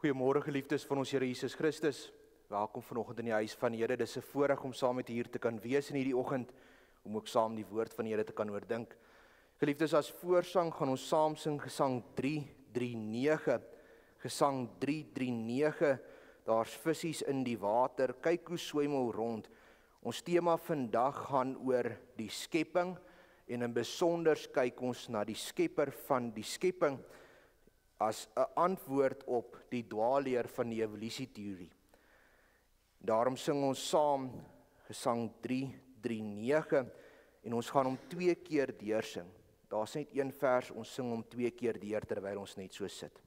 Goeiemôre geliefdes van ons Here Jesus Christus. Welkom vanoggend in die huis van die Here. Dis 'n voorreg om saam met u hier te kan wees in hierdie oggend, om ook saam die woord van die Here te kan oordink. Geliefdes, as voorsang gaan ons saam sing Gesang 339. Gesang 339. Daar's visse in die water. Kyk hoe swemel rond. Ons tema vandag gaan oor die skepping en in besonder kyk ons na die skepper van die skepping as 'n antwoord op die dwaalleer van die evolusieteorie. Daarom sing ons saam Gesang 339 en ons gaan hom 2 keer deursing. Daar's net een vers, ons sing hom 2 keer deur terwyl ons net so sit.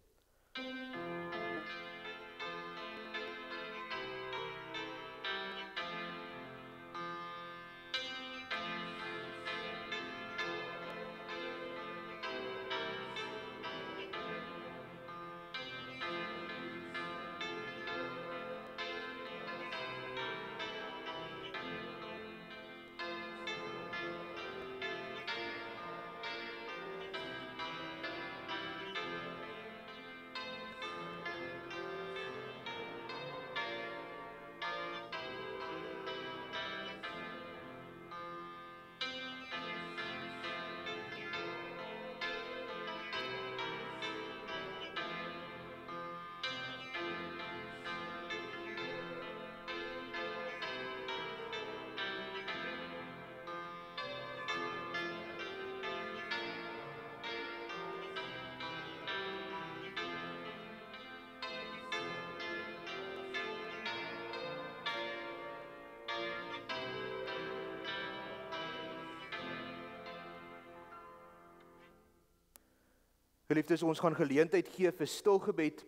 Geliefdes, ons gaan geleentheid gee vir stilgebed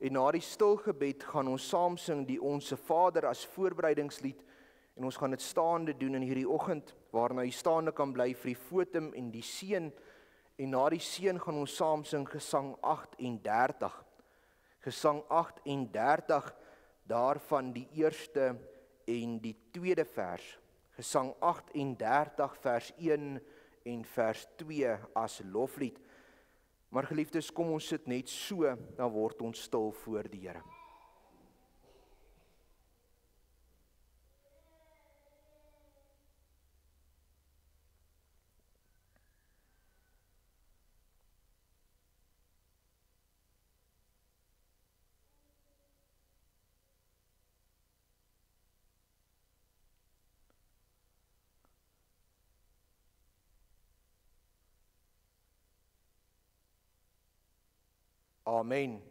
en na die stilgebed gaan ons saam sing die Onse Vader as voorbereidingslied en ons gaan dit staande doen in hierdie oggend waarna jy staande kan bly vir die fotum en die seën en na die seën gaan ons saam sing Gesang 38. Gesang 38 daarvan die eerste en die tweede vers. Gesang 38 vers 1 en vers 2 as loflied. Maar geliefdes, kom ons sit net so, dan word ons stil voor die Here. Amen.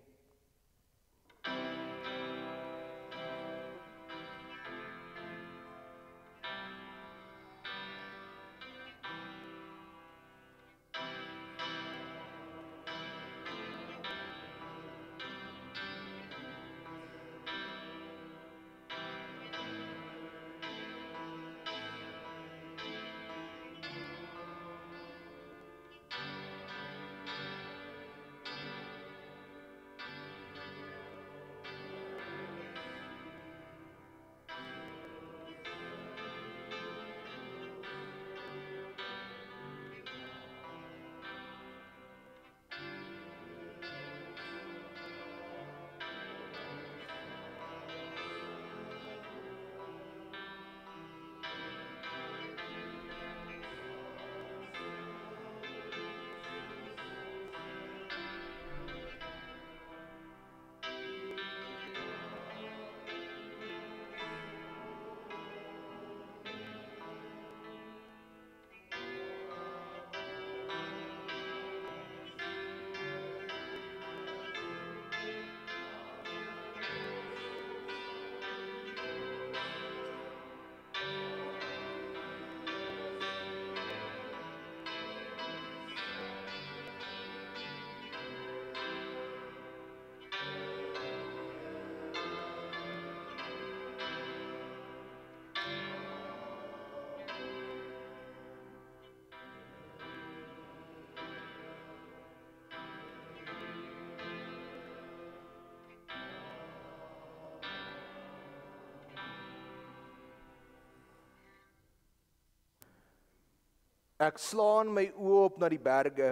Ek slaan my oë op na die berge,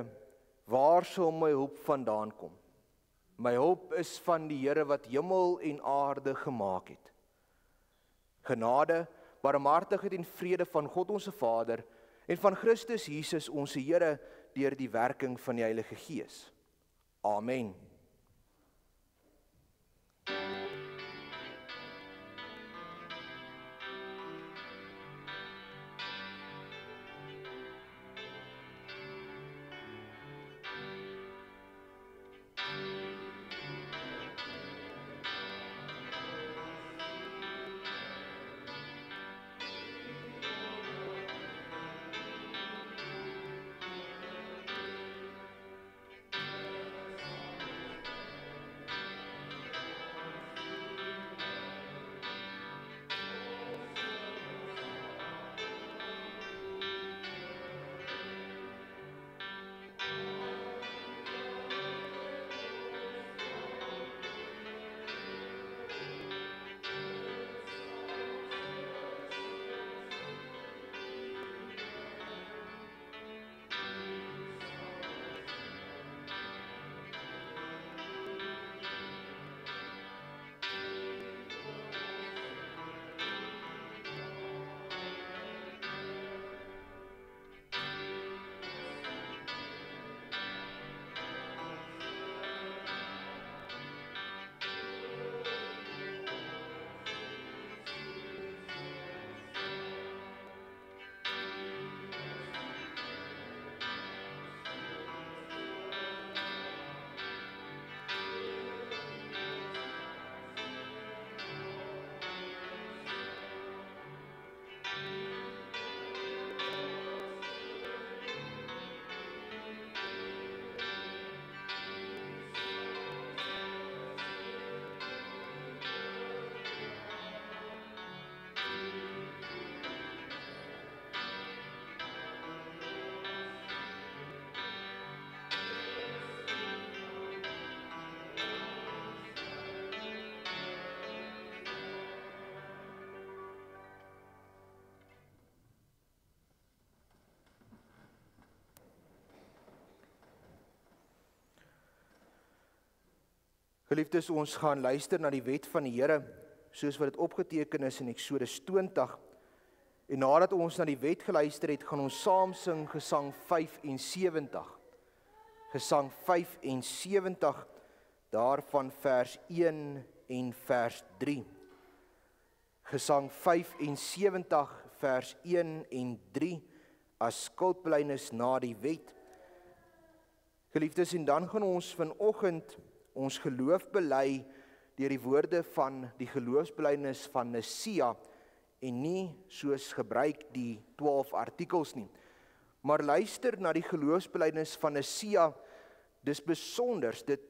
waar sal my hulp vandaan kom? My hulp is van die Here wat hemel en aarde gemaak het. Genade, barmhartigheid en vrede van God ons Vader en van Christus Jesus ons Here deur die werking van die Heilige Gees. Amen. Geliefdes, ons gaan luister na die wet van die Here, soos wat dit opgeteken is in Eksodus 20. En nadat ons na die wet geluister het, gaan ons saam sing Gesang 75. Gesang 75, daarvan vers 1 en vers 3. Gesang 75, vers 1 en 3, as skuldbelydenis na die wet. Geliefdes, en dan gaan ons vanoggend ons geloof bely deur die woorde van die geloofsbelydenis van Nicea en nie soos gebruik die 12 artikels nie. Maar luister na die geloofsbelydenis van Nicea, dis besonders, dit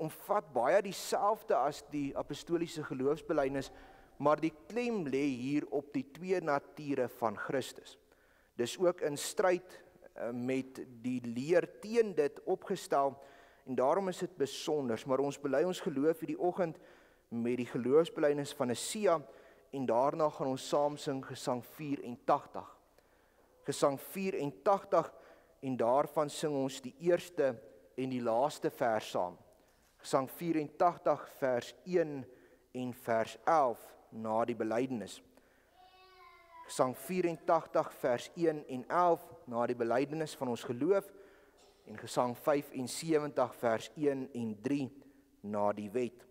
omvat baie dieselfde as die apostoliese geloofsbelydenis, maar die klem lê hier op die twee nature van Christus. Dis ook in stryd met die leer teen dit opgestel, en daarom is dit besonders, maar ons bely ons geloof hierdie oggend met die geloofsbelydenis van Nicea, en daarna gaan ons saam sing Gesang 84. Gesang 84, en daarvan sing ons die eerste en die laaste vers saam. Gesang 84, vers 1 en vers 11, na die belydenis. Gesang 84, vers 1 en 11, na die belydenis van ons geloof, en Gesang 75 vers 1 en 3 na die wet.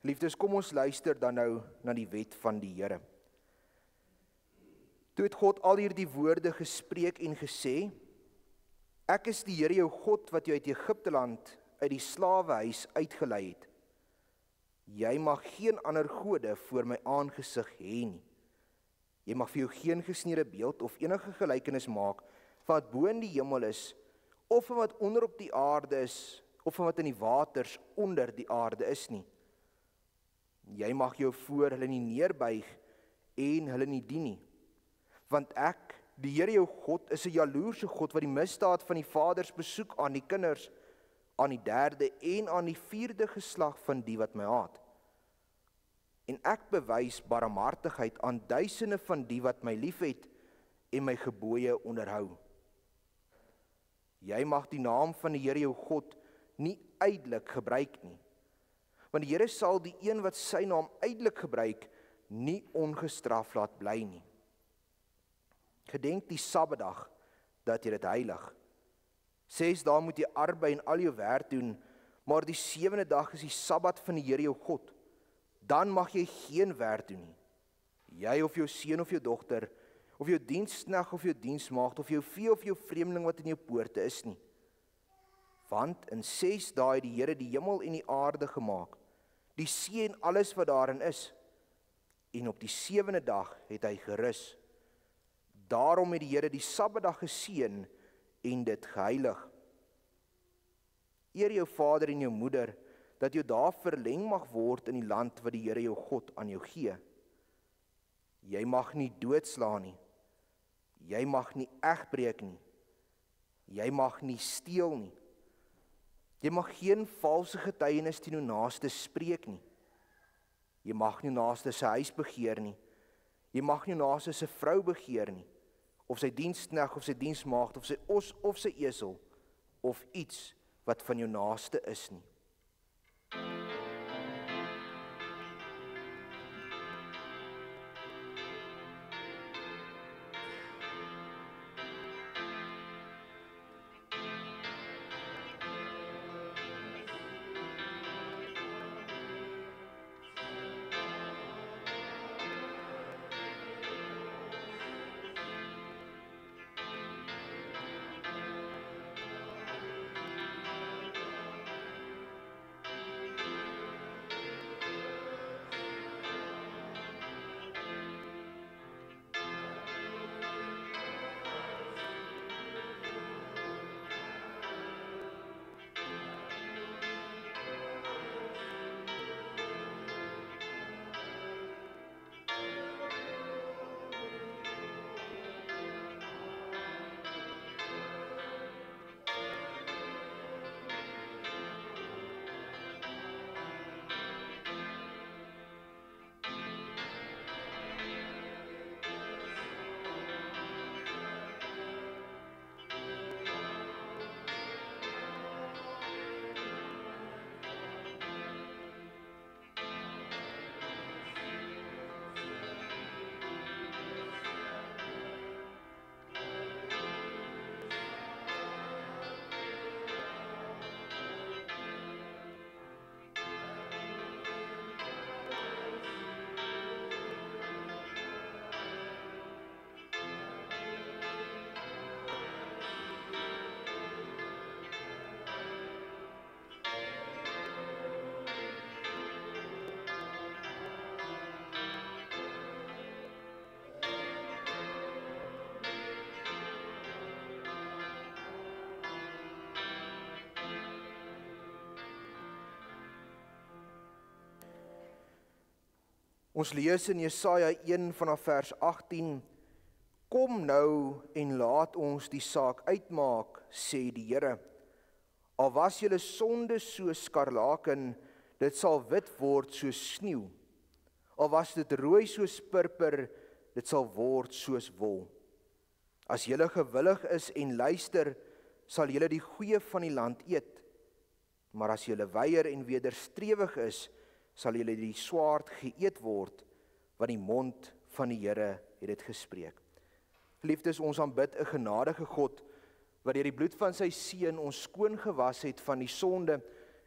Liefdes, kom ons luister dan nou na die wet van die Here. Toe het God al hierdie woorde gespreek en gesê: Ek is die Here jou God wat jou uit Egipte land, uit die slawehuis uitgelei het. Jy mag geen ander gode voor my aangesig hê nie. Jy mag vir jou geen gesneede beeld of enige gelykenis maak van wat bo in die hemel is, of van wat onder op die aarde is, of van wat in die waters onder die aarde is nie. Jy mag jou voor hulle nie neerbuig en hulle nie dien nie. Want ek, die Here jou God, is 'n jaloerse God wat die misdaad van die vaders besoek aan die kinders, aan die 3de en aan die 4de geslag van die wat my haat. En ek bewys barmhartigheid aan duisende van die wat my liefhet en my gebooie onderhou. Jy mag die naam van die Here jou God nie uitelik gebruik nie. Want die Here sal die een wat sy naam uitelik gebruik, nie ongestraf laat bly nie. Gedenk die Sabbatdag, dat jy dit heilig. 6 dae moet jy arbei en al jou werk doen, maar die 7de dag is die Sabbat van die Here jou God. Dan mag jy geen werk doen nie. Jy of jou seun of jou dogter, of jou diensknegt of jou diensmaagd, of jou vee of jou vreemdeling wat in jou poorte is nie. Want in 6 dae het die Here die hemel en die aarde gemaak, die see en alles wat daarin is. En op die 7de dag het hy gerus. Daarom het die Here die Sabbatdag geseën en dit geheilig. Eer jou vader en jou moeder, dat jou dae verleng mag word in die land wat die Here jou God aan jou gee. Jy mag nie doodslaan nie. Jy mag nie egbreek nie. Jy mag nie steel nie. Jy mag geen valse getuienis teen jou naaste spreek nie. Jy mag nie naaste sy huis begeer nie. Jy mag nie naaste sy vrou begeer nie, of sy diensknegt of sy diensmaagd of sy os of sy esel of iets wat van jou naaste is nie. Ons lees in Jesaja 1 vanaf vers 18, Kom nou en laat ons die saak uitmaak, sê die Here. Al was julle sonde soos skarlaken, dit sal wit word soos sneeu. Al was dit rooi soos purper, dit sal word soos wol. As julle gewillig is en luister, sal julle die goeie van die land eet. Maar as julle weier en wederstrewig is, sal julle die swaard geëet word, want die mond van die Here het dit gespreek. Geliefdes, ons aanbid 'n genadige God, wat deur die bloed van sy seun ons skoon gewas het van die sonde,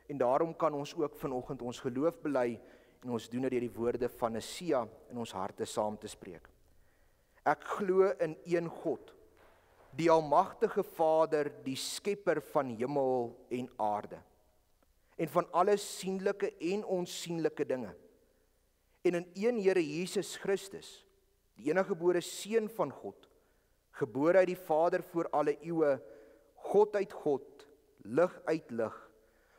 en daarom kan ons ook vanoggend ons geloof bely, en ons doen dit deur die woorde van Nesia in ons harte saam te spreek. Ek glo in een God, die almagtige Vader, die skepper van hemel en aarde, en van alle sienlike en onsienlike dinge, en in een Here Jesus Christus, die eniggebore Seun van God, gebore uit die Vader voor alle eeue, God uit God, lig uit lig,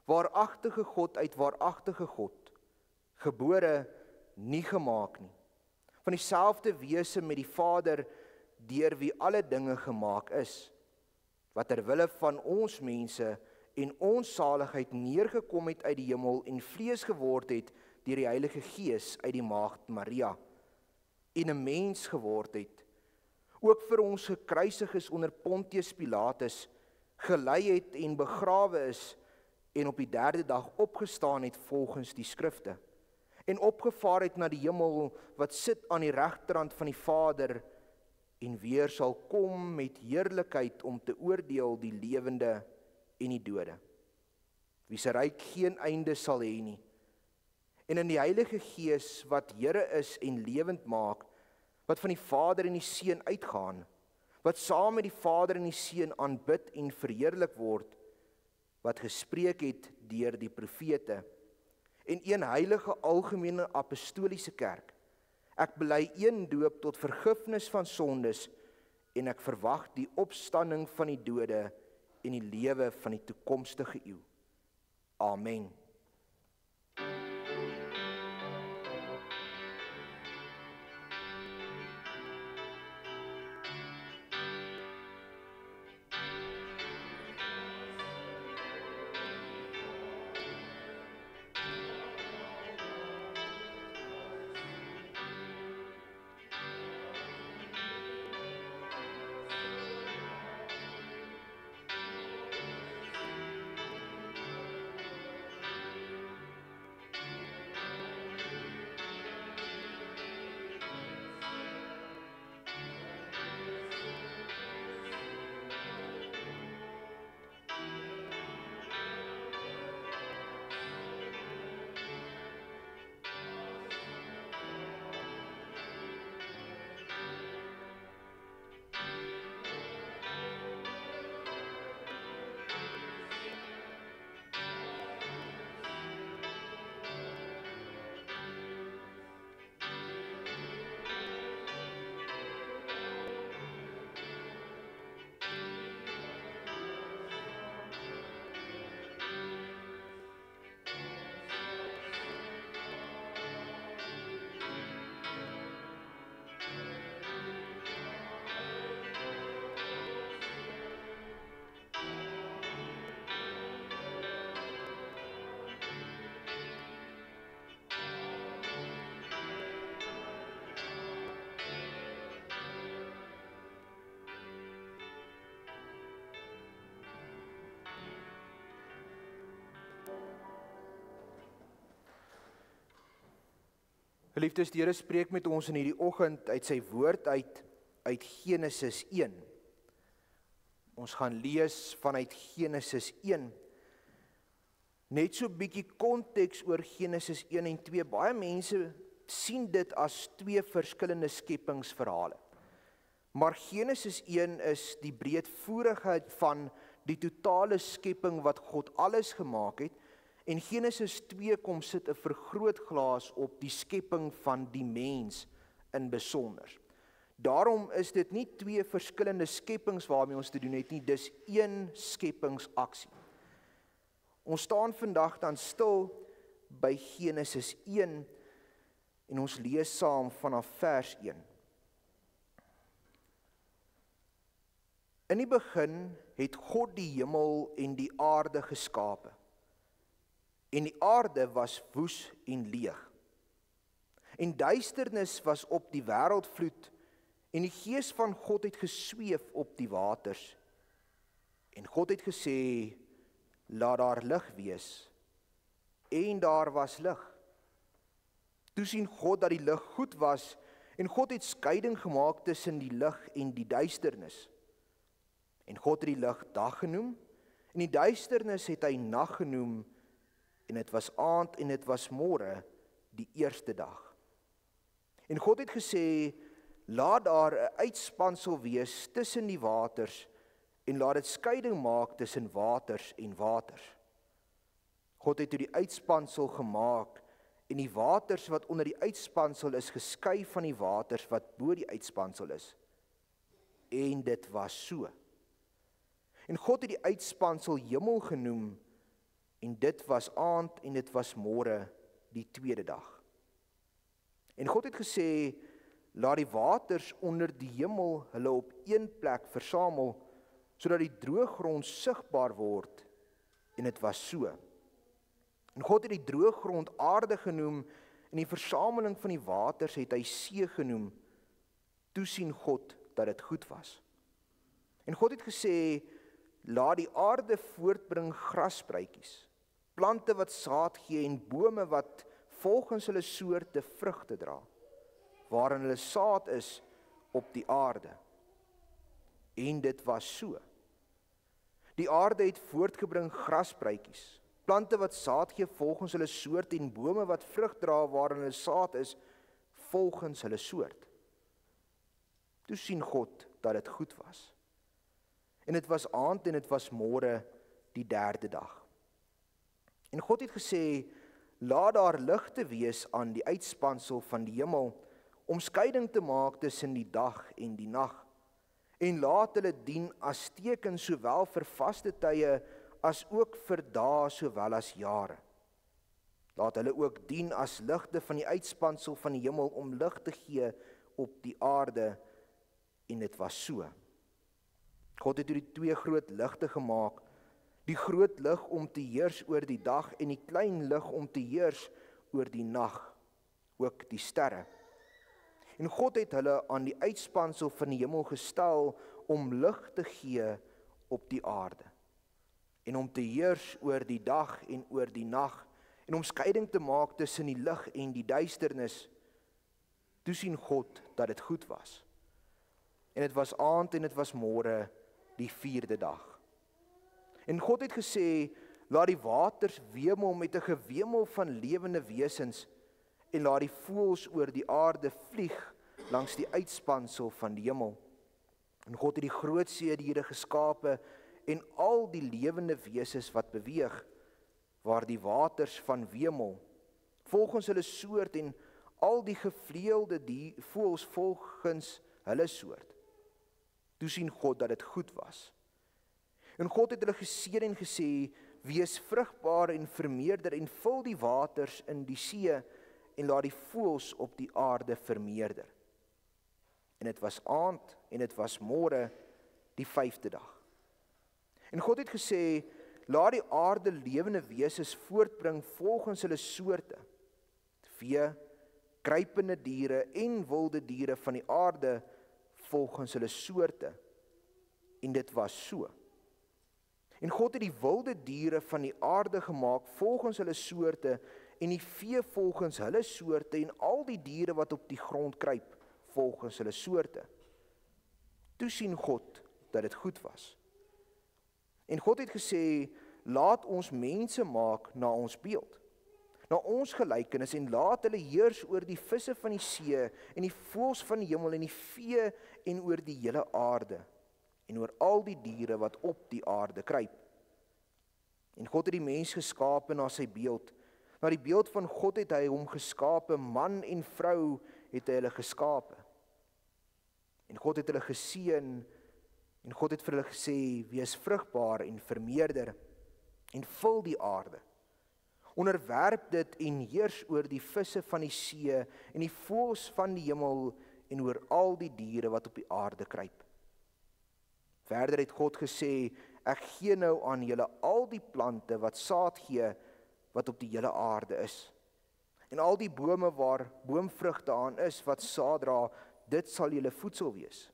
waaragtige God uit waaragtige God, gebore, nie gemaak nie, van dieselfde wese met die Vader, deur wie alle dinge gemaak is, wat ter wille van ons mense en ons saligheid neergekom het uit die hemel en vlees geword het deur die Heilige Gees uit die maagd Maria, en 'n mens geword het, ook vir ons gekruisig is onder Pontius Pilatus, gelei het en begrawe is, en op die derde dag opgestaan het volgens die skrifte, en opgevaar het na die hemel, wat sit aan die regterhand van die Vader, en weer sal kom met heerlikheid om te oordeel die lewende en die dode, wie se ryk geen einde sal hê nie, en in die Heilige Gees, wat Here is en lewend maak, wat van die Vader en die Seun uitgaan, wat saam met die Vader en die Seun aanbid en verheerlik word, wat gespreek het deur die profete, en een heilige algemene apostoliese kerk. Ek bely een doop tot vergifnis van sondes, en ek verwag die opstanding van die dode en die lewe van die toekomstige eeu. Amen. Geliefdes, die Here spreek met ons in hierdie oggend uit sy woord uit Genesis 1. Ons gaan lees vanuit Genesis 1. Net so 'n bietjie konteks oor Genesis 1 en 2. Baie mense sien dit as twee verskillende skepingsverhale. Maar Genesis 1 is die breedvoerigheid van die totale skepping wat God alles gemaak het. En Genesis 2 kom sit 'n vergrootglas op die skepping van die mens in besonder. Daarom is dit nie twee verskillende skepings waarmee ons te doen het nie, dis een skepingsaksie. Ons staan vandag dan stil by Genesis 1 en ons lees saam vanaf vers 1. In die begin het God die hemel en die aarde geskape. En die aarde was woes en leeg. En duisternis was op die wêreldvloed, en die Gees van God het gesweef op die waters. En God het gesê, laat daar lig wees. En daar was lig. Toe sien God dat die lig goed was, en God het skeiding gemaak tussen die lig en die duisternis. En God het die lig dag genoem, en die duisternis het hy nag genoem, en dit was aand en dit was môre, die eerste dag. En God het gesê, laat daar 'n uitspansel wees tussen die waters, en laat dit skeiding maak tussen waters en waters. God het toe die uitspansel gemaak, en die waters wat onder die uitspansel is, geskei van die waters wat bo die uitspansel is. En dit was so. En God het die uitspansel hemel genoem, en dit was aand en dit was môre, die tweede dag. En God het gesê, laat die waters onder die hemel hulle op een plek versamel, sodat die droë grond sigbaar word, en dit was so. En God het die droë grond aarde genoem, en die versameling van die waters het hy see genoem. Toe sien God dat dit goed was. En God het gesê, laat die aarde voortbring grasspruitjies, plante wat saad gee en bome wat volgens hulle soorte vrugte dra, waarin hulle saad is op die aarde. En dit was so. Die aarde het voortgebring grasbruitjies, plante wat saad gee volgens hulle soort en bome wat vrug dra waarin hulle saad is volgens hulle soort. Toe sien God dat dit goed was. En dit was aand en dit was môre die 3de dag. En God het gesê, laat daar ligte wees aan die uitspansel van die hemel, om skeiding te maak tussen die dag en die nag. En laat hulle dien as teken sowel vir vaste tye as ook vir dae sowel as jare. Laat hulle ook dien as ligte van die uitspansel van die hemel om lig te gee op die aarde, en dit was so. God het die 2 groot ligte gemaak, die groot lig om te heers oor die dag en die klein lig om te heers oor die nag, ook die sterre. En God het hulle aan die uitspansel van die hemel gestel om lig te gee op die aarde, en om te heers oor die dag en oor die nag, en om skeiding te maak tussen die lig en die duisternis. Toe sien God dat dit goed was. En dit was aand en dit was môre die 4de dag. En God het gesê, laat die waters wemel met 'n gewemel van lewende wesens, en laat die voëls oor die aarde vlieg langs die uitspansel van die hemel. En God het die groot see-diere geskape en al die lewende wesens wat beweeg, waar die waters van wemel, volgens hulle soort en al die gevleelde voëls volgens hulle soort. Toe sien God dat dit goed was. En God het hulle geseën en gesê, wees vrugbaar en vermeerder en vul die waters in die see en laat die voëls op die aarde vermeerder. En dit was aand en dit was môre die 5de dag. En God het gesê, laat die aarde lewende wesens voortbring volgens hulle soorte, vee, kruipende diere en wilde diere van die aarde volgens hulle soorte. En dit was so. En God het die wilde diere van die aarde gemaak volgens hulle soorte en die vee volgens hulle soorte en al die diere wat op die grond kruip volgens hulle soorte. Toe sien God dat dit goed was. En God het gesê, laat ons mense maak na ons beeld, na ons gelykenis en laat hulle heers oor die visse van die see en die voëls van die hemel en die vee en oor die hele aarde en oor al die diere wat op die aarde kruip. En God het die mens geskape na sy beeld. Na die beeld van God het hy hom geskape, man en vrou het hy hulle geskape. En God het hulle geseën en God het vir hulle gesê, wees vrugbaar en vermeerder en vul die aarde. Onderwerp dit en heers oor die visse van die see en die voëls van die hemel en oor al die diere wat op die aarde kruip. Verder het God gesê, ek gee nou aan julle al die plante wat saad gee wat op die hele aarde is. En al die bome waar boomvrugte aan is wat saad dra, dit sal julle voedsel wees.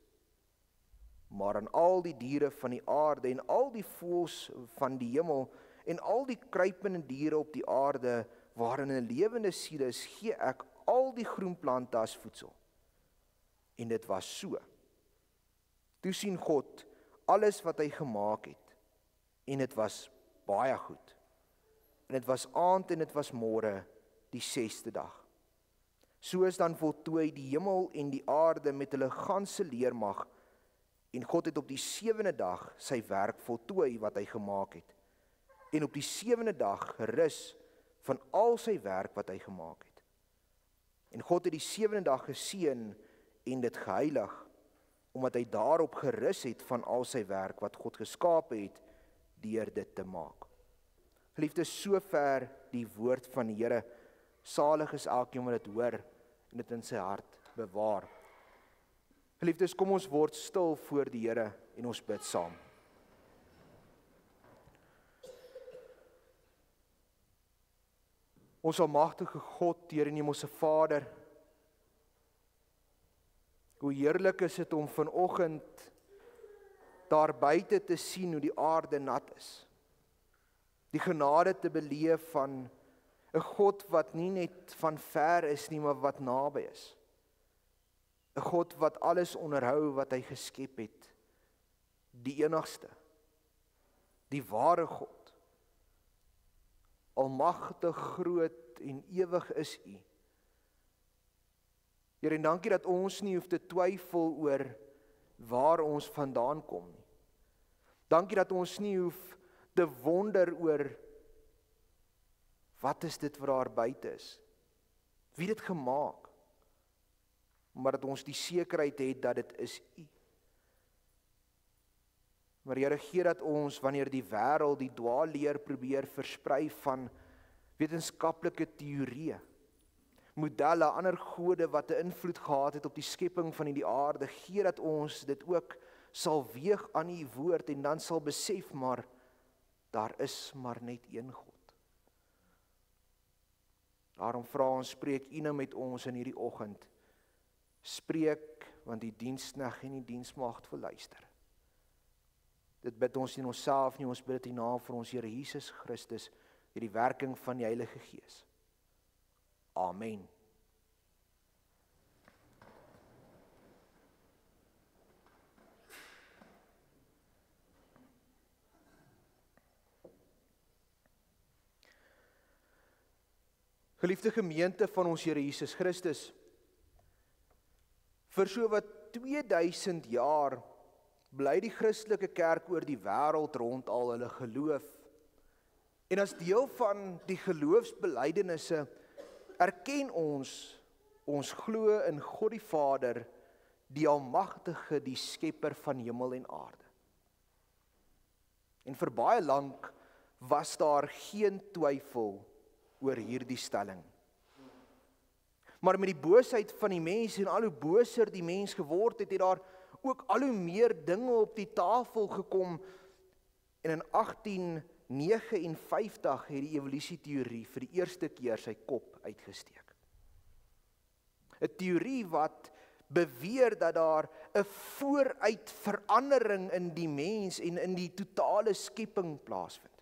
Maar aan al die diere van die aarde en al die voëls van die hemel en al die kruipende diere op die aarde waarin 'n lewende siel is, gee ek al die groen plante as voedsel. En dit was so. Toe sien God alles wat hy gemaak het, en dit was baie goed. En dit was aand en dit was môre die 6de dag. So is dan voltooi die hemel en die aarde met hulle ganse leermag, en God het op die 7de dag sy werk voltooi wat hy gemaak het. En op die 7de dag gerus van al sy werk wat hy gemaak het. En God het die 7de dag geseën en dit geheilig, omdat hy daarop gerus het van al sy werk wat God geskape het, deur dit te maak. Geliefdes, sover die woord van die Here. Salig is elkeen wat dit hoor en dit in sy hart bewaar. Geliefdes, kom ons word stil voor die Here en ons bid saam. Ons almagtige God, Here en Hemelse Vader, hoe heerlik is dit om vanoggend daar buite te sien hoe die aarde nat is. Die genade te beleef van 'n God wat nie net van ver is nie, maar wat naby is. 'n God wat alles onderhou wat hy geskep het. Die enigste, die ware God. Almagtig, groot en ewig is U. Here, en dankie dat ons nie hoef te twyfel oor waar ons vandaan kom nie. Dankie dat ons nie hoef te wonder oor wat is dit wat daar buite is? Wie het dit gemaak? Maar dat ons die sekerheid het dat dit is U. Maar Here, gee dat ons, wanneer die wêreld die dwaalleer probeer versprei van wetenskaplike teorieë, modelle, ander gode wat 'n invloed gehad het op die skepping van die aarde, gee dat ons dit ook sal weeg aan U woord en dan sal besef, maar daar is maar net een God. Daarom vra ons, spreek U nou met ons in hierdie oggend. Spreek, want die diensknegt en die diensmaagd wil luister. Dit bid ons nie in onsself nie, ons bid dit in naam van ons Here Jesus Christus, deur die werking van die Heilige Gees. Amen. Geliefde gemeente van ons Here Jesus Christus, vir so wat 2000 jaar bly die Christelike kerk oor die wêreld rond al hulle geloof. En as deel van die geloofsbelydenisse erken ons glo in God die Vader, die Almagtige, die Skepper van hemel en aarde. En vir baie lank was daar geen twyfel oor hierdie stelling. Maar met die boosheid van die mens en al hoe boser die mens geword het, het daar ook al hoe meer dinge op die tafel gekom. En in 1859 het die evolusieteorie vir die eerste keer sy kop uitgesteek. 'n Teorie wat beweer dat daar 'n vooruit verandering in die mens en in die totale skepping plaasvind.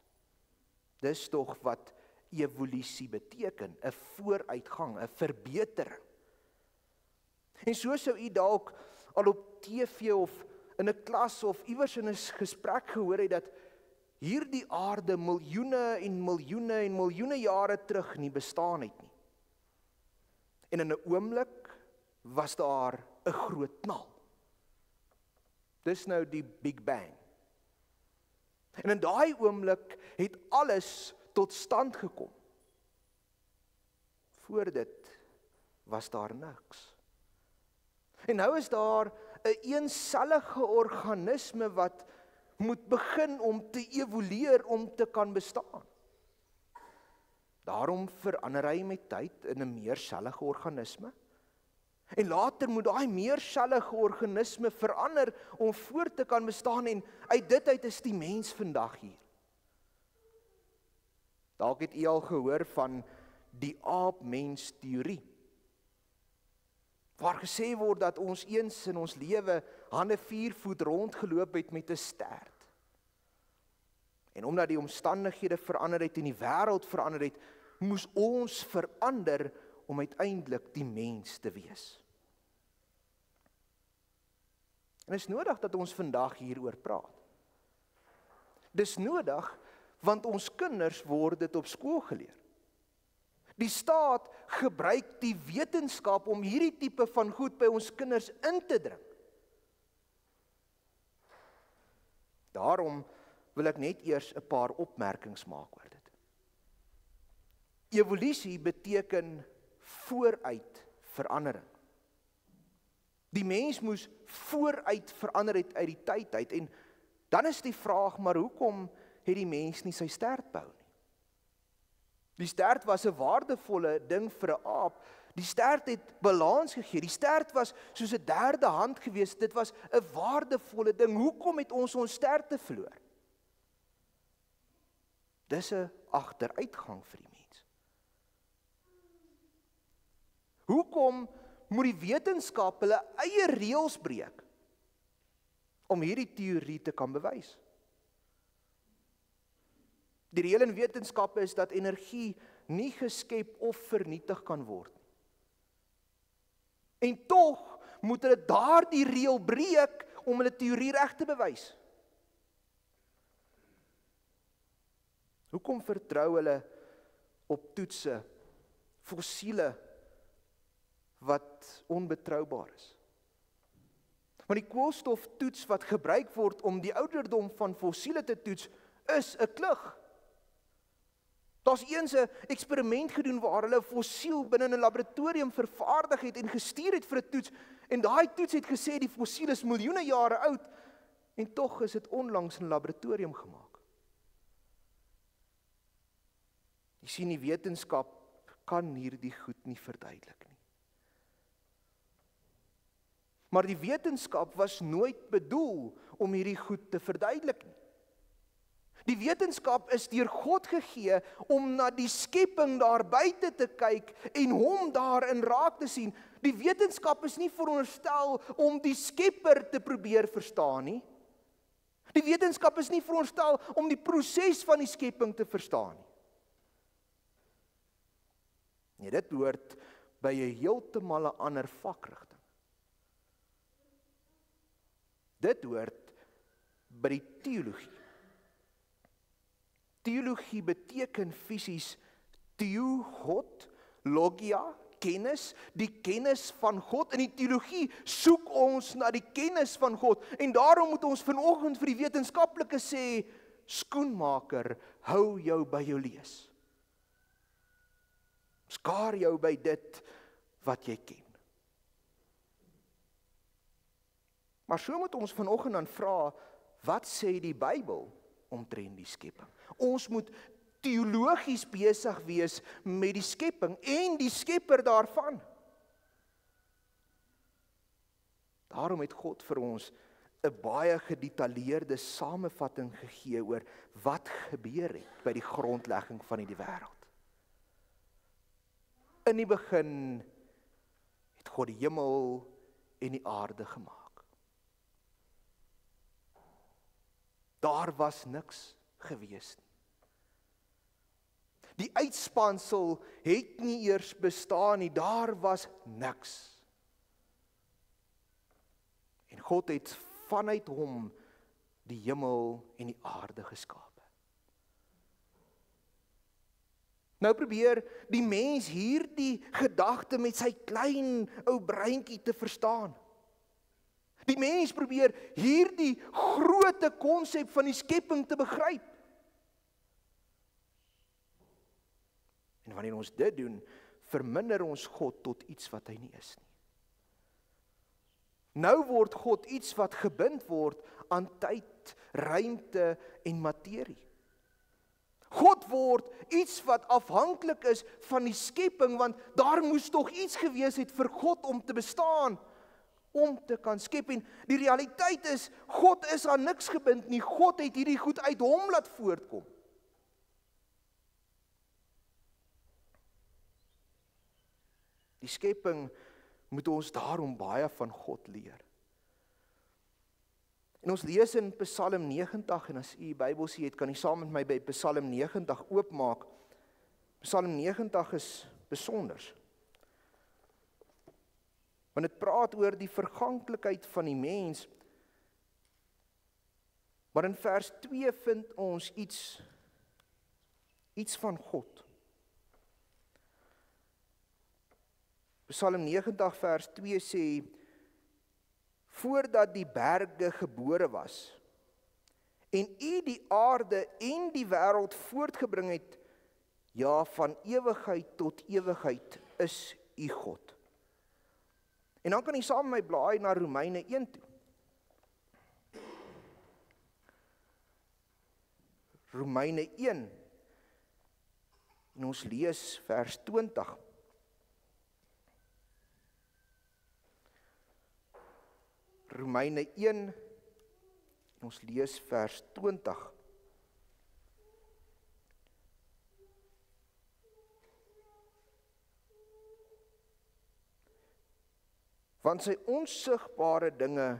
Dis tog wat evolusie beteken, 'n vooruitgang, 'n verbetering. En so sou u dalk al op TV of in 'n klas of iewers in 'n gesprek gehoor het dat hierdie aarde miljoene en miljoene en miljoene jare terug nie bestaan het nie. En in 'n oomblik was daar 'n groot knal. Dis nou die Big Bang. En in daai oomblik het alles tot stand gekom. Voor dit was daar niks. En nou is daar 'n eensellige organisme wat moet begin om te evolueer om te kan bestaan. Daarom verander hy met tyd in 'n meersellige organisme. En later moet daai meersellige organisme verander om voort te kan bestaan en uit dit uit is die mens vandag hier. Dalk het u al gehoor van die aap-mens teorie. Waar gesê word dat ons eens in ons lewe hande 4 voet rondgeloop het met 'n stert. En omdat die omstandighede verander het en die wêreld verander het, moes ons verander om uiteindelik die mens te wees. En is nodig dat ons vandag hieroor praat. Dis nodig want ons kinders word dit op skool geleer. Die staat gebruik die wetenskap om hierdie tipe van goed by ons kinders in te dring. Daarom wil ek net eers 'n paar opmerkings maak oor dit. Evolusie beteken vooruit verandering. Die mens moes vooruit verander het uit die tyd uit en dan is die vraag, maar hoekom het die mens nie sy stert bou nie? Die stert was 'n waardevolle ding vir 'n aap. Die stert het balans gegee. Die stert was soos 'n derde hand gewees. Dit was 'n waardevolle ding. Hoekom het ons sterte verloor? Dis 'n agteruitgang vir die mens. Hoekom moet die wetenskap hulle eie reëls breek om hierdie teorie te kan bewys? Die reël in wetenskap is dat energie nie geskep of vernietig kan word nie. En tog moet hulle daardie reël breek om hulle teorie reg te bewys. Hoekom vertrou hulle op toetse, fossiele, wat onbetroubaar is? Want die koolstoftoets wat gebruik word om die ouderdom van fossiele te toets, is 'n klug. Daar's eens 'n eksperiment gedoen waar hulle 'n fossiel binne 'n laboratorium vervaardig het en gestuur het vir 'n toets, en daai toets het gesê die fossiel is miljoene jare oud, en tog is dit onlangs in 'n laboratorium gemaak. Jy sien, die wetenskap kan hierdie goed nie verduidelik nie. Maar die wetenskap was nooit bedoel om hierdie goed te verduidelik nie. Die wetenskap is deur God gegee om na die skepping daar buite te kyk en hom daarin raak te sien. Die wetenskap is nie veronderstel om die Skepper te probeer verstaan nie. Die wetenskap is nie veronderstel om die proses van die skepping te verstaan nie. Nee, dit hoort by 'n heeltemal 'n ander vakrigting. Dit hoort by die teologie. Teologie beteken fisies theo, God, logia, kennis, die kennis van God. In die teologie soek ons na die kennis van God, en daarom moet ons vanoggend vir die wetenskaplike sê, skoenmaker, hou jou by jou lees. Skaar jou by dit wat jy ken. Maar so moet ons vanoggend dan vra, wat sê die Bybel omtrent die skepping? Ons moet teologies besig wees met die skepping en die skepper daarvan. Daarom het God vir ons 'n baie gedetailleerde samevatting gegee oor wat gebeur het by die grondlegging van hierdie wêreld. In die begin het God die hemel en die aarde gemaak. Daar was niks gewees nie. Die uitspansel het nie eers bestaan nie, daar was niks. En God het vanuit hom die hemel en die aarde geskape. Nou probeer die mens hierdie gedagte met sy klein ou breintjie te verstaan. Die mens probeer hierdie grootte konsep van die skepping te begryp. En wanneer ons dit doen, verminder ons God tot iets wat hy nie is nie. Nou word God iets wat gebind word aan tyd, ruimte en materie. God word iets wat afhanklik is van die skepping, want daar moes tog iets gewees het vir God om te bestaan, om te kan skep. En die realiteit is, God is aan niks gebind nie. God het hierdie goed uit hom laat voortkom. Die skepping moet ons daarom baie van God leer. En ons lees in Psalm 90, en as u Bybelsie het, kan u saam met my by Psalm 90 oopmaak. Psalm 90 is besonders. Want dit praat oor die verganklikheid van die mens. Maar in vers 2 vind ons iets van God. Psalm 90 vers 2 sê, voordat die berge gebore was, en u die aarde en die wêreld voortgebring het, ja, van ewigheid tot ewigheid is u God. En dan kan jy saam met my blaai na Romeine 1 toe. Romeine 1, en ons lees vers 20. Romeine 1, ons lees vers 20. Want sy onsigbare dinge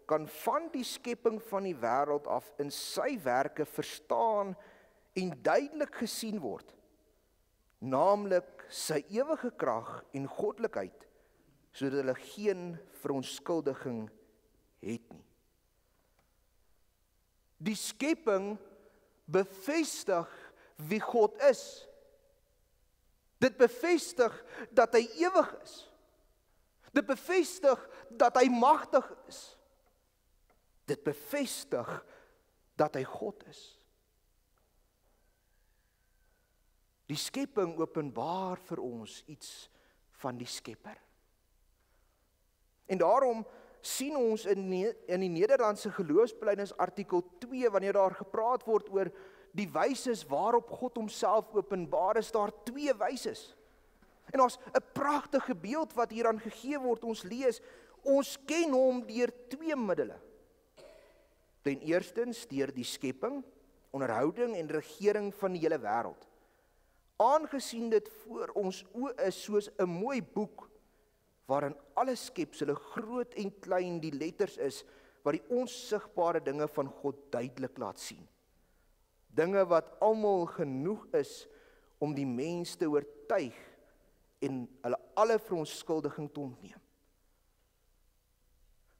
kan van die skepping van die wêreld af in sy werke verstaan en duidelik gesien word, naamlik sy ewige krag en goddelikheid, sodat hulle geen verontskuldiging het nie. Die skepping bevestig wie God is. Dit bevestig dat hy ewig is. Dit bevestig dat hy magtig is. Dit bevestig dat hy God is. Die skepping openbaar vir ons iets van die Skepper. En daarom sien ons in die Nederlandse geloofsbelijdenis artikel 2, wanneer daar gepraat word oor die wyses waarop God homself openbaar, is daar 2 wyses. En daar's 'n pragtige beeld wat hieraan gegee word. Ons lees, ons ken hom deur 2 middele. Ten eerstens deur die skepping, onderhouding en regering van die hele wêreld. Aangesien dit voor ons oë is soos 'n mooi boek, waarin alle skepsele, groot en klein, die letters is, wat die onsigbare dinge van God duidelik laat sien. Dinge wat almal genoeg is om die mens te oortuig en hulle alle verontskuldiging te ontneem.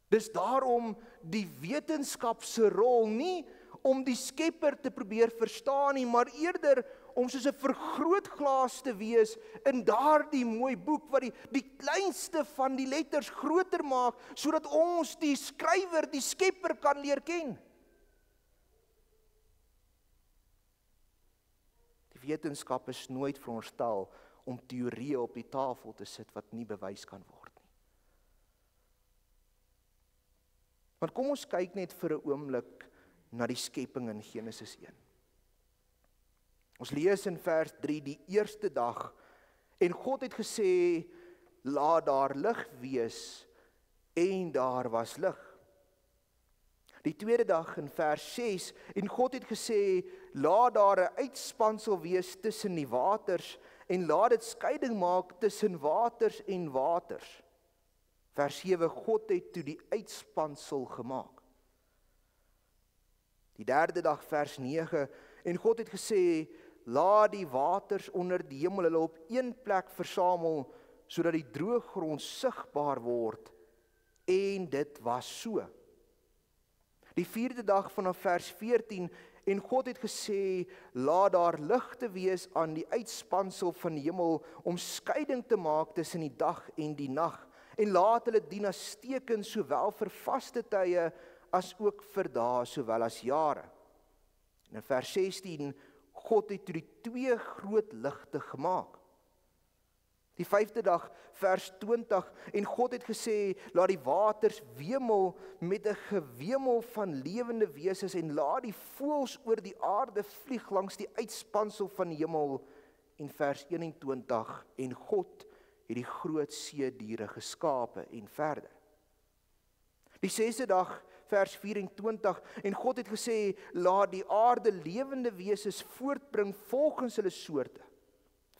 Dis daarom die wetenskap se rol nie om die Skepper te probeer verstaan nie, maar eerder om soos 'n vergrootglas te wees in daardie mooi boek wat die kleinste van die letters groter maak, sodat ons die skrywer, die Skepper kan leer ken. Die wetenskap is nooit veronderstel om teorieë op die tafel te sit wat nie bewys kan word nie. Want kom ons kyk net vir 'n oomblik na die skepping in Genesis 1. Ons lees in vers 3, die eerste dag, en God het gesê, laat daar lig wees, en daar was lig. Die tweede dag in vers 6, en God het gesê, laat daar 'n uitspansel wees tussen die waters, en laat dit skeiding maak tussen waters en waters. Vers 7, God het toe die uitspansel gemaak. Die derde dag vers 9, en God het gesê, laat die waters onder die hemel hulle op een plek versamel, sodat die droë grond sigbaar word, en dit was so. Die vierde dag vanaf vers 14, en God het gesê, laat daar ligte wees aan die uitspansel van die hemel, om skeiding te maak tussen die dag en die nag, en laat hulle dien as teken, sowel vir vaste tye, as ook vir dae, sowel as jare. En in vers 16, God het toe die 2 groot ligte gemaak. Die 5de dag, vers 20, en God het gesê, laat die waters wemel met 'n gewemel van lewende wesens, en laat die voëls oor die aarde vlieg langs die uitspansel van die hemel. En vers 21, en God het die groot see diere geskape, en verder. Die 6de dag, vers 24, en God het gesê, laat die aarde lewende wesens voortbring volgens hulle soorte.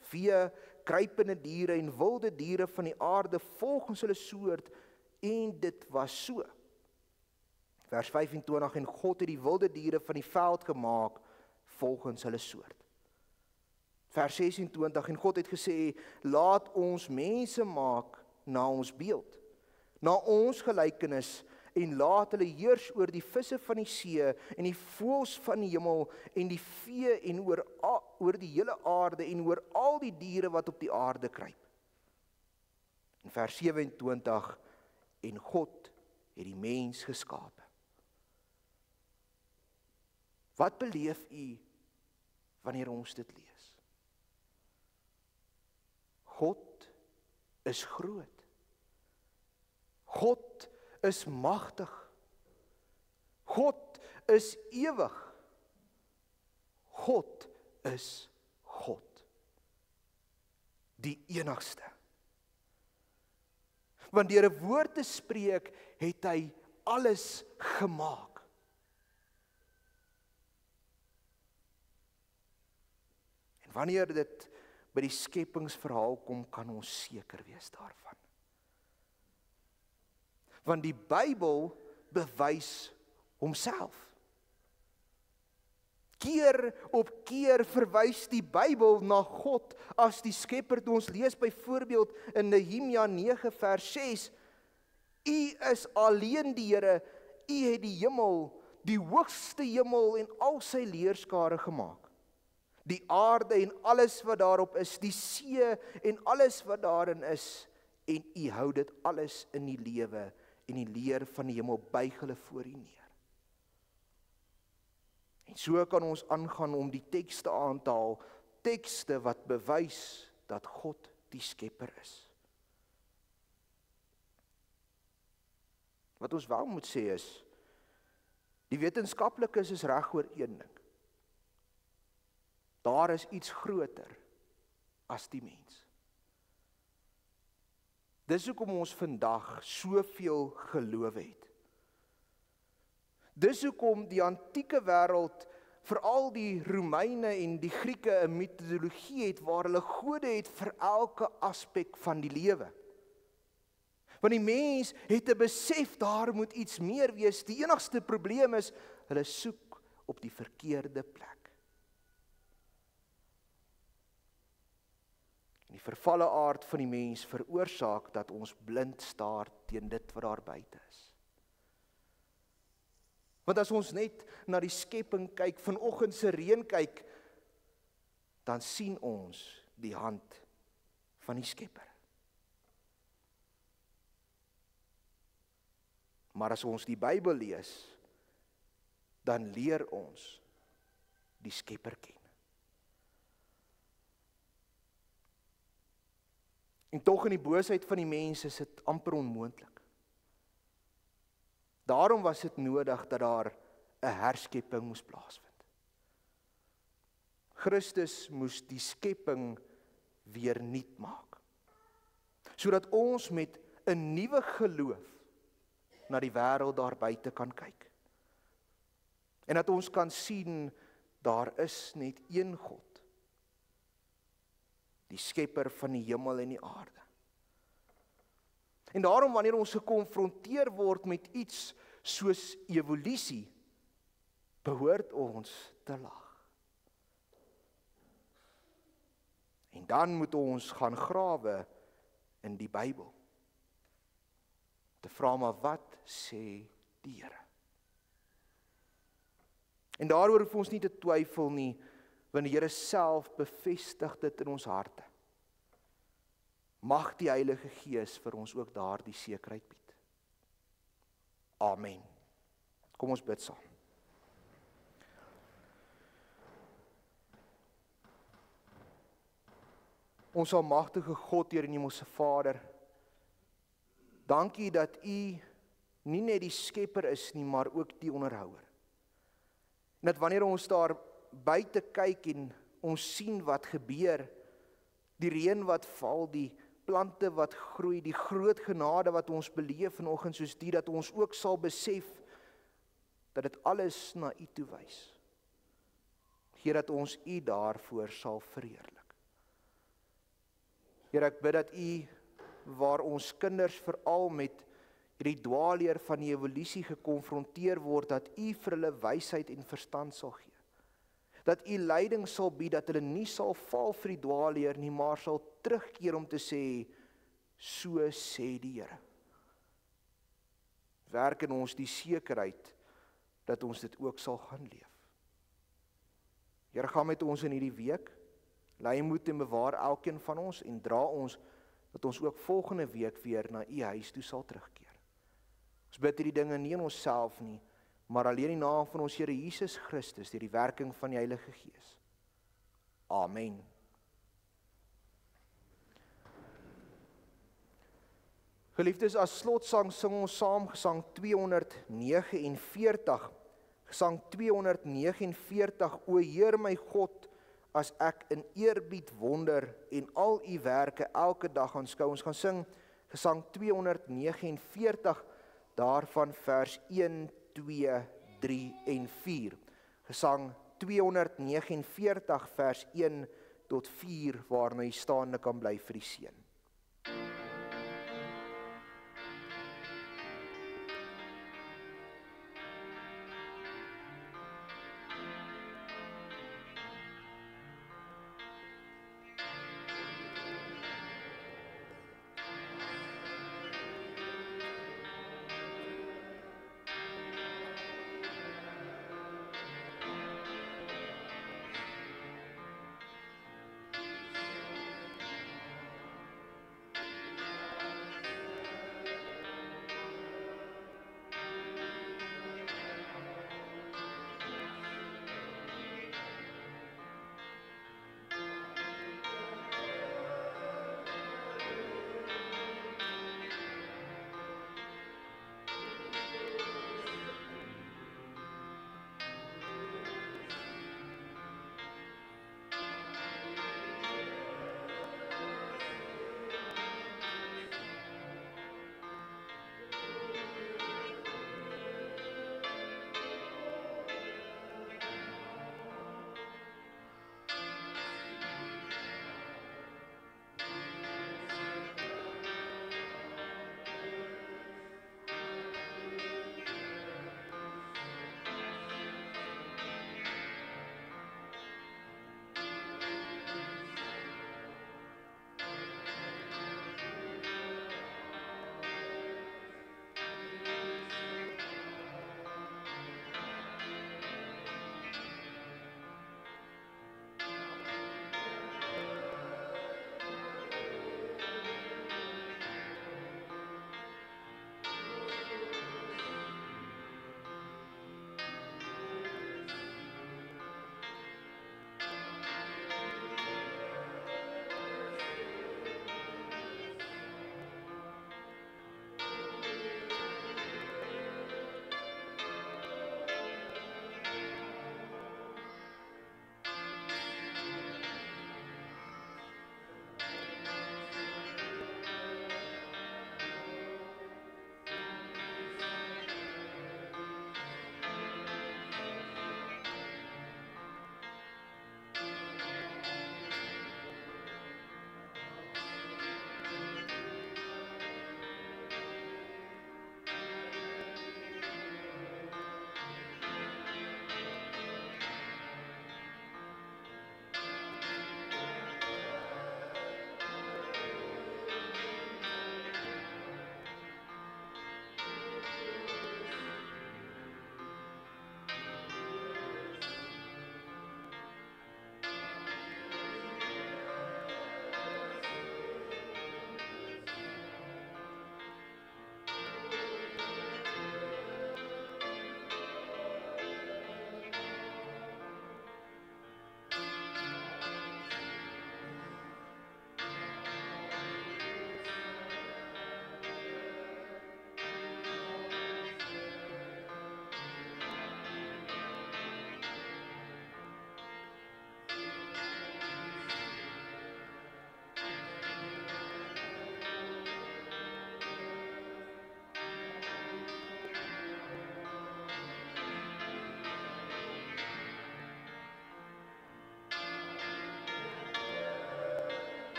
Vee, kruipende diere en wilde diere van die aarde volgens hulle soort, en dit was so. Vers 25, en God het die wilde diere van die veld gemaak volgens hulle soort. Vers 26, en God het gesê, laat ons mense maak na ons beeld, na ons gelykenis, en laat hulle heers oor die visse van die see, en die voëls van die hemel, en die vee, en oor die hele aarde, en oor al die diere wat op die aarde kruip. In vers 27, en God het die mens geskape. Wat beleef u wanneer ons dit lees? God is groot. God is magtig. God is ewig. God is God. Die enigste. Want deur 'n woord te spreek, het hy alles gemaak. En wanneer dit by die skepingsverhaal kom, kan ons seker wees daarvan. Want die Bybel bewys homself. Keer op keer verwys die Bybel na God as die skepper. Toe ons lees byvoorbeeld in Nehemia 9 vers 6, U is alleen die Here, U het die hemel, die hoogste hemel en al sy leerskare gemaak. Die aarde en alles wat daarop is, die see en alles wat daarin is, en U hou dit alles in die lewe en die leer van die hemel buig hulle voor U neer. En so kan ons aangaan om die tekste aan te haal, tekste wat bewys dat God die skepper is. Wat ons wel moet sê is, die wetenskaplikes is reg oor een ding. Daar is iets groter as die mens. Dis hoekom ons vandag soveel geloof het. Dis hoekom die antieke wêreld, veral die Romeine en die Grieke, 'n metodologie het waar hulle gode het vir elke aspek van die lewe. Want die mens het 'n besef, daar moet iets meer wees. Die enigste probleem is, hulle soek op die verkeerde plek. En die vervalle aard van die mens veroorsaak dat ons blind staar teen dit wat daar buite is. Want as ons net na die skepping kyk, vanoggend se reën kyk, dan sien ons die hand van die Skepper. Maar as ons die Bybel lees, dan leer ons die Skepper ken. En tog in die boosheid van die mens is dit amper onmoontlik. Daarom was dit nodig dat daar 'n herskepping moes plaasvind. Christus moes die skepping weer nuut maak, sodat ons met 'n nuwe geloof na die wêreld daar buite kan kyk. En dat ons kan sien, daar is net een God, die skepper van die hemel en die aarde. En daarom wanneer ons gekonfronteer word met iets soos evolusie, behoort ons te lag. En dan moet ons gaan grawe in die Bybel. Te vra, maar wat sê die Here? En daaroor hoef ons nie te twyfel nie, want die Here self bevestig dit in ons harte. Mag die Heilige Gees vir ons ook daardie sekerheid bied. Amen. Kom ons bid saam. Ons almagtige God, Here en Hemelse Vader, dankie dat U nie net die skepper is nie, maar ook die onderhouer. En dat wanneer ons daar buite kyk en ons sien wat gebeur, die reën wat val, die plante wat groei, die groot genade wat ons beleef vanoggend soos die, dat ons ook sal besef dat dit alles na U toe wys. Here, dat ons U daarvoor sal verheerlik. Here, ek bid dat U, waar ons kinders veral met hierdie dwaalleer van die evolusie gekonfronteer word, dat U vir hulle wysheid en verstand sal gee. Dat U leiding sal bied, dat hulle nie sal val vir die dwaalleer nie, maar sal terugkeer om te sê, so sê die Here. Werk in ons die sekerheid dat ons dit ook sal gaan leef. Here, gaan met ons in hierdie week, lei moed en bewaar elkeen van ons en dra ons, dat ons ook volgende week weer na U huis toe sal terugkeer. Ons bid hierdie dinge nie in onsself nie, maar alleen in die naam van ons Here Jesus Christus, deur die werking van die Heilige Gees. Amen. Geliefdes, as slotsang sing ons saam gesang 249. Gesang 249, O Heer my God, as ek in eerbied wonder en al U werke elke dag aanskou. Ons gaan sing gesang 249, daarvan vers 1, 2, 3 en 4. Gesang 249 vers 1 tot 4, waarna jy staande kan bly vir die seën.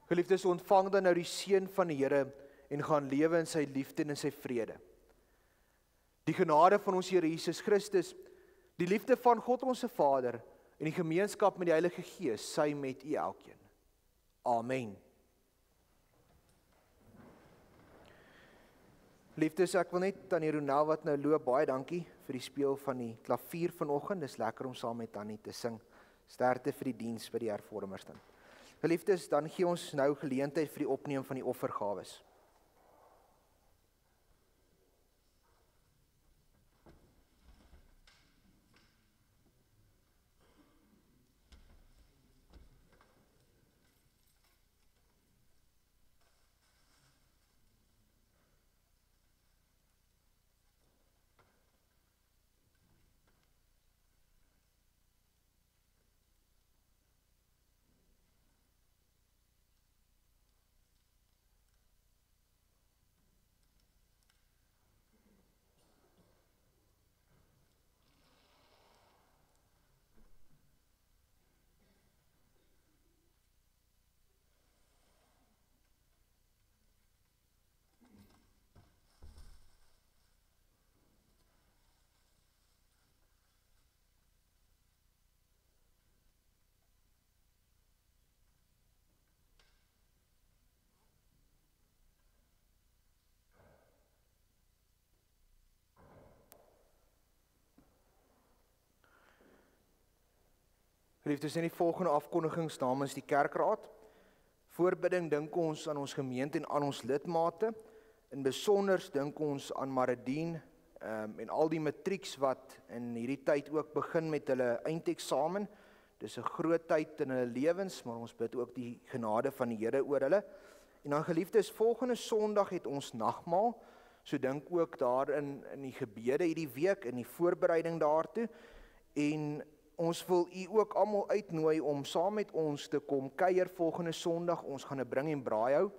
Geliefdes, ontvang dan nou die seën van die Here en gaan lewe in sy liefde en in sy vrede. Die genade van ons Here Jesus Christus, die liefde van God ons Vader en die gemeenskap met die Heilige Gees, sy met u elkeen. Amen. Liefdes, ek wil net aan die Ronel wat nou loop, baie dankie vir die speel van die klavier vanoggend. Dis lekker om saam met Tannie te sing. Sterkte vir die diens by die hervormers dan. Geliefdes, dan gee ons nou geleentheid vir die opneem van die offergawes. Geliefdes, in die volgende afkondigings namens die kerkraad. Voorbidding dink ons aan ons gemeente en aan ons lidmate. In besonder dink ons aan Maradien en al die matrieks wat in hierdie tyd ook begin met hulle eindeksamen. Dis 'n groot tyd in hulle lewens, maar ons bid ook die genade van die Here oor hulle. En dan geliefdes, volgende Sondag het ons nagmaal. So dink ook daarin in die gebede hierdie week, in die voorbereiding daartoe. En ons wil u ook almal uitnooi om saam met ons te kom kuier volgende Sondag. Ons gaan 'n bring en braai hou.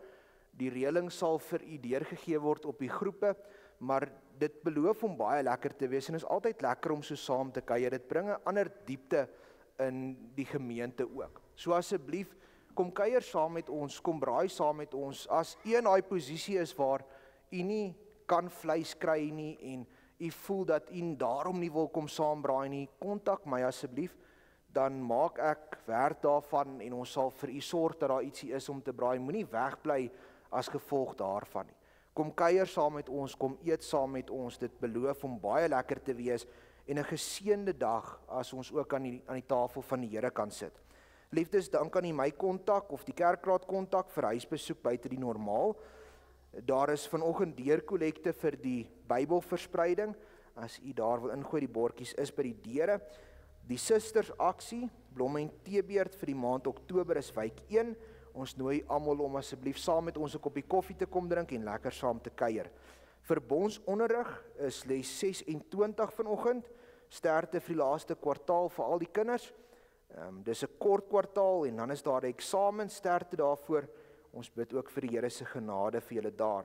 Die reëling sal vir u deurgegee word op die groepe, maar dit beloof om baie lekker te wees en is altyd lekker om so saam te kuier. Dit bring 'n ander diepte in die gemeente ook. So asseblief, kom kuier saam met ons, kom braai saam met ons. As u in daai posisie is waar u nie kan vleis kry nie en u voel dat u daarom nie wil kom saambraai nie, kontak my asseblief, dan maak ek werk daarvan en ons sal vir u sorg dat daar ietsie is om te braai. Moenie wegbly as gevolg daarvan nie. Kom kuier saam met ons, kom eet saam met ons. Dit beloof om baie lekker te wees en 'n geseënde dag as ons ook aan die tafel van die Here kan sit. Liefdes, dan kan u my kontak of die kerkraad kontak vir huisbesoek buite die normaal. Daar is vanoggend deurkollekte vir die Bybelverspreiding. As u daar wil ingooi, die bordjies is by die deure. Die Susters aksie, blomme en teebeerd vir die maand Oktober is week 1. Ons nooi almal om asseblief saam met ons 'n koppie koffie te kom drink en lekker saam te kuier. Verbondsonderrig is les 26 vanoggend. Sterkte vir die laaste kwartaal vir al die kinders. Dis 'n kort kwartaal en dan is daar 'n eksamen. Sterkte daarvoor. Ons bid ook vir die Here se genade vir julle daar.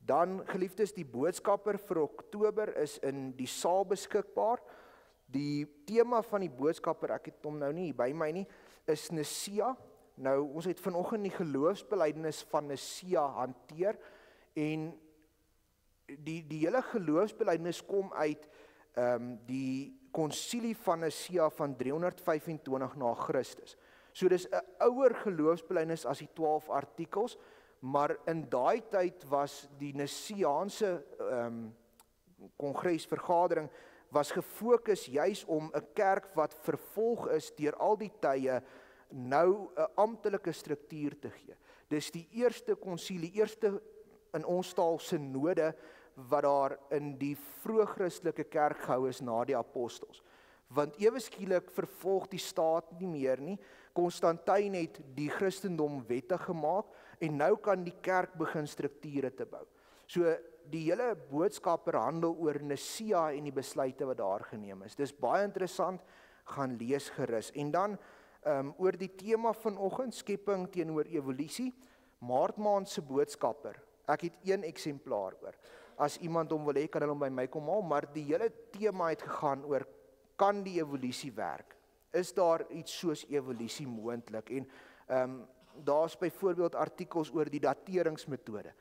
Dan geliefdes, die boodskapper vir Oktober is in die saal beskikbaar. Die tema van die boodskapper, ek het hom nou nie by my nie, is Nisea. Nou, ons het vanoggend die geloofsbelijdenis van Nisea hanteer en die hele geloofsbelijdenis kom uit die konsilie van Nisea van 325 na Christus. So dis 'n ouer geloofsbelijdenis as die 12 artikels, maar in daai tyd was die Niseaanse kongresvergadering was gefokus juis om 'n kerk wat vervolg is deur al die tye nou 'n amptelike struktuur te gee. Dis die eerste konsilie, eerste in ons taal synode wat daar in die vroeg-Christelike kerk gehou is na die apostels. Want ewe skielik vervolg die staat nie meer nie. Konstantin het die Christendom wettig gemaak en nou kan die kerk begin strukture te bou. So die hele boodskapper handel oor Nisea en die besluite wat daar geneem is. Dis baie interessant, gaan lees gerus. En dan oor die tema vanoggend, skepping teenoor evolusie, Maart maand se boodskapper. Ek het 1 eksemplaar oor. As iemand hom wil hê, kan hulle hom by my kom haal, maar die hele tema het gegaan oor, kan die evolusie werk? Is daar iets soos evolusie moontlik? En daar's byvoorbeeld artikels oor die dateringsmetode,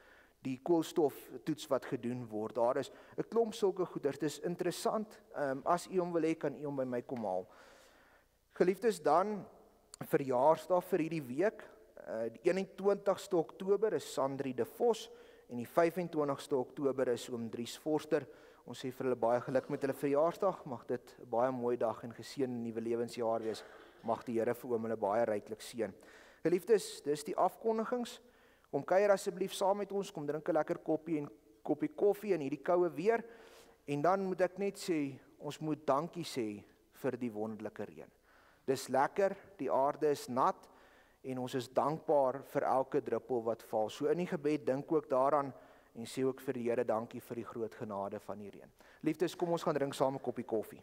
die koolstoftoets wat gedoen word. Daar is 'n klomp sulke goeders. Dit is interessant. As u hom wil hê, kan u hom by my kom haal. Geliefdes, dan verjaarsdag vir hierdie week. Die 21ste Oktober is Sandri de Vos en die 25ste Oktober is oom Dries Forster. Ons sê vir hulle baie geluk met hulle verjaarsdag. Mag dit 'n baie mooi dag en geseënde nuwe lewensjaar wees. Mag die Here vir oom hulle baie ryklik seën. Geliefdes, dis die afkondigings. Kom kuier asseblief saam met ons, kom drink 'n lekker koppie koffie in hierdie koue weer. En dan moet ek net sê, ons moet dankie sê vir die wonderlike reën. Dis lekker, die aarde is nat en ons is dankbaar vir elke druppel wat val. So in die gebed dink ook daaraan en sê ook vir die Here dankie vir die groot genade van die reën. Liefdes, kom ons gaan drink saam 'n koppie koffie.